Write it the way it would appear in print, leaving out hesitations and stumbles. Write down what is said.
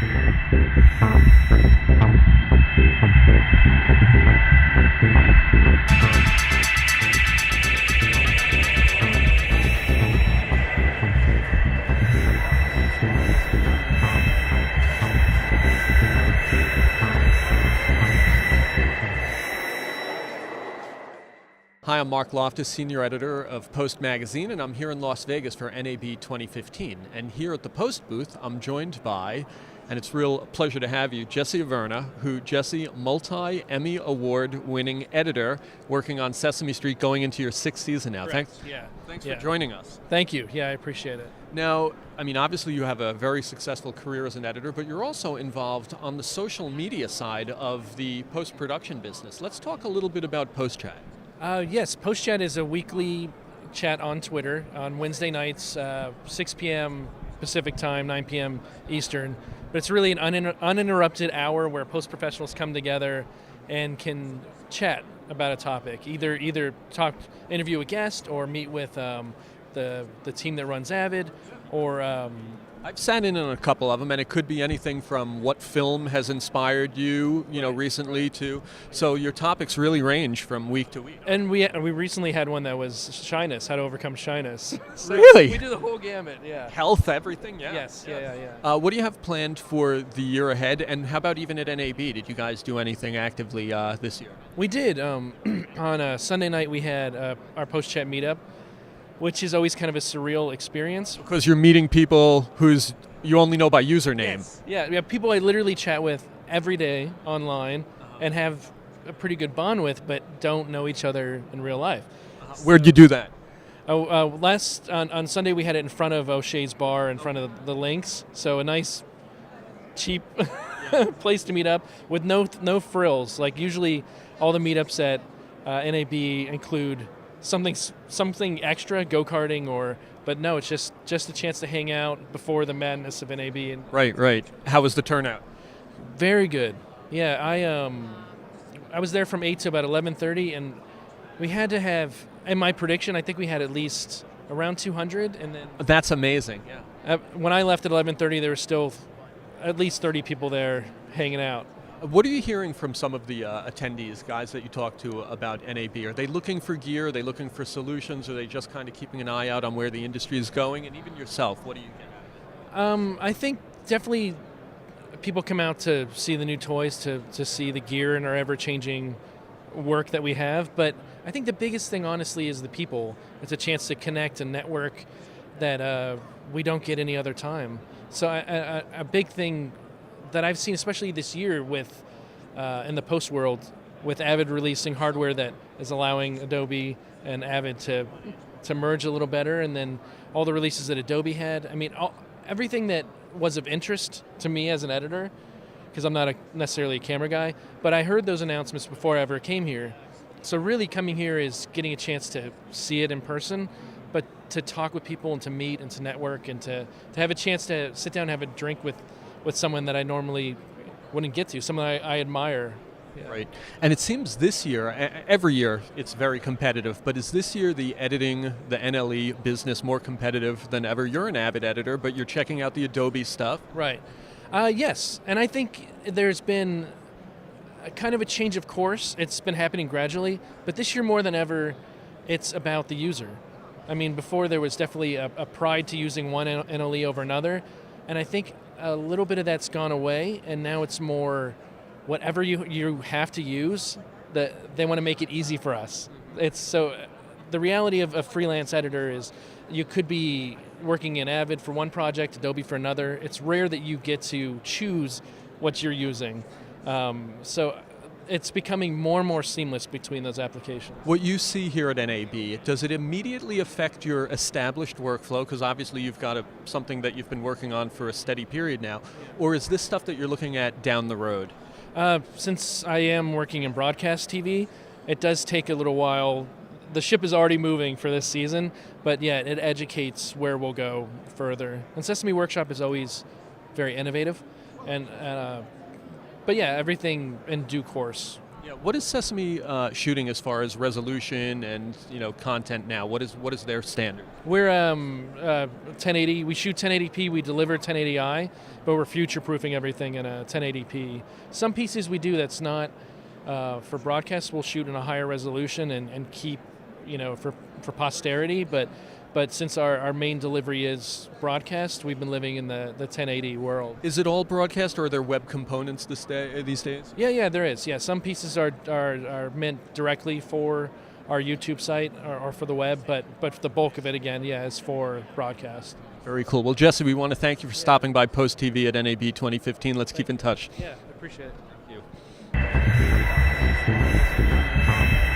Hi, I'm Mark Loftus, Senior Editor of Post Magazine, and I'm here in Las Vegas for NAB 2015. And here at the Post booth, I'm joined by, and it's a real pleasure to have you, Jesse Averna, Jesse, multi-Emmy Award-winning editor, working on Sesame Street, going into your sixth season now. Thanks for joining us. Thank you. Yeah, I appreciate it. Now, I mean, obviously you have a very successful career as an editor, but you're also involved on the social media side of the post-production business. Let's talk a little bit about PostChat. Yes, PostChat is a weekly chat on Twitter on Wednesday nights, 6 p.m. Pacific time, 9 p.m. Eastern. But it's really an uninterrupted hour where post professionals come together and can chat about a topic. Either interview a guest, or meet with the team that runs Avid, or I've sat in on a couple of them, and it could be anything from what film has inspired you, recently, to so your topics really range from week to week. And we recently had one that was shyness, how to overcome shyness. So really? We do the whole gamut, yeah. Health, everything, yeah. Yes, yeah. What do you have planned for the year ahead, and how about even at NAB? Did you guys do anything actively this year? We did. On a Sunday night, we had our post-chat meetup, which is always kind of a surreal experience. Because you're meeting people you only know by username. Yes. Yeah, people I literally chat with every day online and have a pretty good bond with, but don't know each other in real life. Where'd you do that? On Sunday we had it in front of O'Shea's Bar, in front of the Lynx, so a nice, cheap place to meet up with no frills. Like usually all the meetups at NAB include something extra, go-karting, but no, it's just a chance to hang out before the madness of NAB. And Right. How was the turnout? Very good. Yeah, I was there from 8 to about 11:30, and we had to have, in my prediction, I think we had at least around 200, and then That's amazing. Yeah. When I left at 11:30, there were still at least 30 people there hanging out. What are you hearing from some of the attendees, guys that you talk to about NAB? Are they looking for gear? Are they looking for solutions? Are they just kind of keeping an eye out on where the industry is going? And even yourself, what do you get? I think definitely people come out to see the new toys, to see the gear and our ever-changing work that we have. But I think the biggest thing, honestly, is the people. It's a chance to connect and network that we don't get any other time. So a big thing that I've seen, especially this year with in the post world, with Avid releasing hardware that is allowing Adobe and Avid to merge a little better, and then all the releases that Adobe had. I mean, everything that was of interest to me as an editor, because I'm not necessarily a camera guy, but I heard those announcements before I ever came here. So really coming here is getting a chance to see it in person, but to talk with people and to meet and to network and to have a chance to sit down and have a drink with someone that I normally wouldn't get to, someone I admire. Yeah. Right. And it seems this year, every year it's very competitive, but is this year the editing, the NLE business more competitive than ever? You're an Avid editor, but you're checking out the Adobe stuff. Right. Yes. And I think there's been a kind of a change of course. It's been happening gradually, but this year more than ever, it's about the user. I mean, before there was definitely a pride to using one NLE over another, and I think a little bit of that's gone away, and now it's more whatever you have to use, that they want to make it easy for us. It's so the reality of a freelance editor is you could be working in Avid for one project, Adobe for another. It's rare that you get to choose what you're using. So it's becoming more and more seamless between those applications. What you see here at NAB, does it immediately affect your established workflow? Because obviously you've got something that you've been working on for a steady period now. Or is this stuff that you're looking at down the road? Since I am working in broadcast TV, it does take a little while. The ship is already moving for this season, but yeah, it educates where we'll go further. And Sesame Workshop is always very innovative, but yeah, everything in due course. Yeah, what is Sesame shooting as far as resolution and content now? What is their standard? We're 1080. We shoot 1080p. We deliver 1080i, but we're future-proofing everything in a 1080p. Some pieces we do that's not for broadcast. We'll shoot in a higher resolution and keep, for posterity. But since our main delivery is broadcast, we've been living in the 1080 world. Is it all broadcast, or are there web components these days? Yeah, there is. Yeah, some pieces are meant directly for our YouTube site or for the web, but the bulk of it, again, is for broadcast. Very cool. Well, Jesse, we want to thank you for stopping by Post TV at NAB 2015. Let's keep in touch. Yeah, I appreciate it. Thank you.